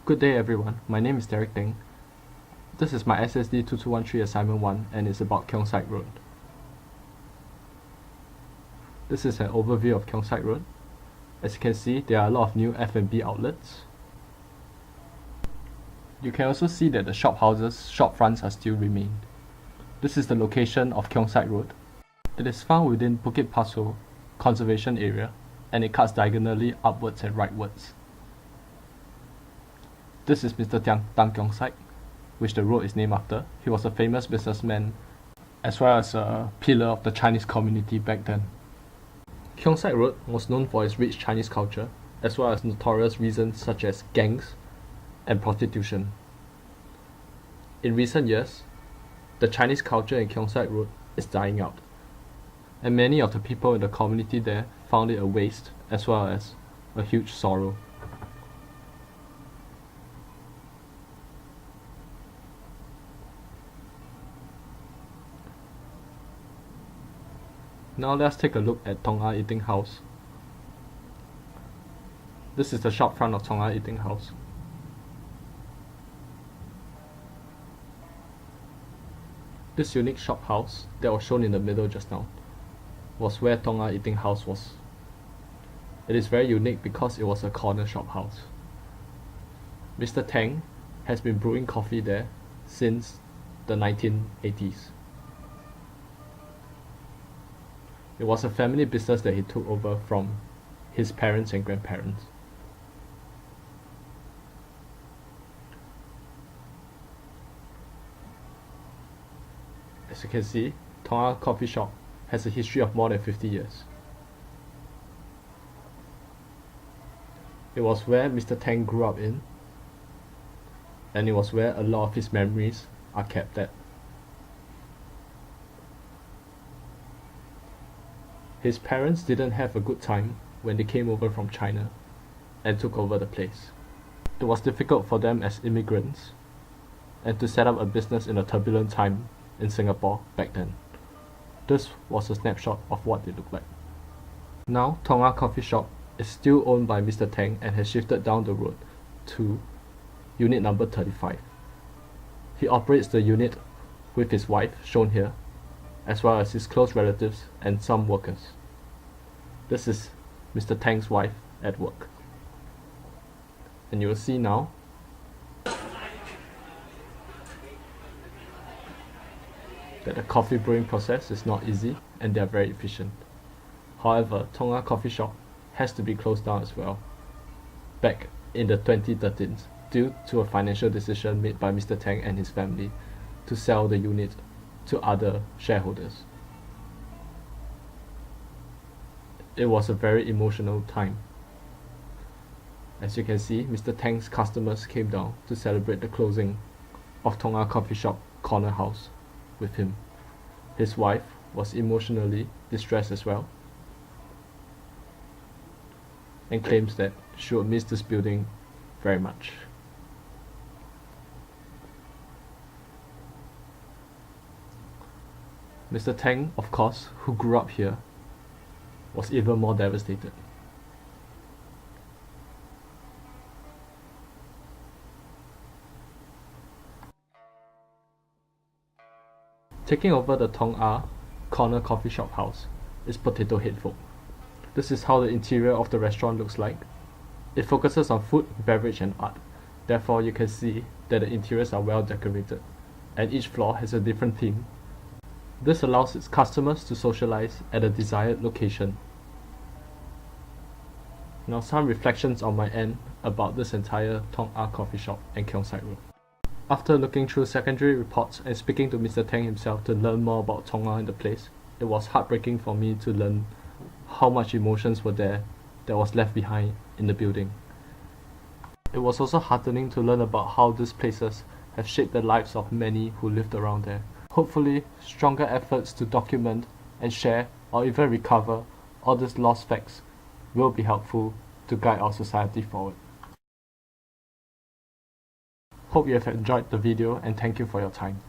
Good day everyone, my name is Derek Deng. This is my SSD2213 assignment 1 and it's about Keong Saik Road. This is an overview of Keong Saik Road. As you can see, there are a lot of new F&B outlets. You can also see that the shop fronts are still remained. This is the location of Keong Saik Road. It is found within Bukit Pasoh Conservation Area and it cuts diagonally upwards and rightwards. This is Mr. Tan Keong Saik, which the road is named after. He was a famous businessman as well as a pillar of the Chinese community back then. Keong Saik Road was known for its rich Chinese culture as well as notorious reasons such as gangs and prostitution. In recent years, the Chinese culture in Keong Saik Road is dying out, and many of the people in the community there found it a waste as well as a huge sorrow. Now let's take a look at Tong Ah Eating House. This is the shop front of Tong Ah Eating House. This unique shop house that was shown in the middle just now was where Tong Ah Eating House was. It is very unique because it was a corner shop house. Mr. Tang has been brewing coffee there since the 1980s. It was a family business that he took over from his parents and grandparents. As you can see, Tong Ah Coffee Shop has a history of more than 50 years. It was where Mr. Tang grew up in, and it was where a lot of his memories are kept at. His parents didn't have a good time when they came over from China and took over the place. It was difficult for them as immigrants and to set up a business in a turbulent time in Singapore back then. This was a snapshot of what they looked like. Now, Tong Ah Coffee Shop is still owned by Mr. Tang and has shifted down the road to unit number 35. He operates the unit with his wife, shown here, as well as his close relatives and some workers. This is Mr. Tang's wife at work. And you will see now that the coffee brewing process is not easy and they are very efficient. However, Tong Ah Coffee Shop has to be closed down as well back in the 2013s due to a financial decision made by Mr. Tang and his family to sell the unit to other shareholders. It was a very emotional time. As you can see, Mr. Tang's customers came down to celebrate the closing of Tong Ah Coffee Shop corner house with him. His wife was emotionally distressed as well and claims that she would miss this building very much. Mr. Tang, of course, who grew up here, was even more devastated. Taking over the Tong Ah corner coffee shop house is Potato Head Folk. This is how the interior of the restaurant looks like. It focuses on food, beverage and art. Therefore, you can see that the interiors are well decorated and each floor has a different theme. This allows its customers to socialize at a desired location. Now some reflections on my end about this entire Tong Ah Coffee Shop and Keong Saik Road. After looking through secondary reports and speaking to Mr. Tang himself to learn more about Tong Ah and the place, it was heartbreaking for me to learn how much emotions were there that was left behind in the building. It was also heartening to learn about how these places have shaped the lives of many who lived around there. Hopefully, stronger efforts to document and share or even recover all these lost facts will be helpful to guide our society forward. Hope you have enjoyed the video and thank you for your time.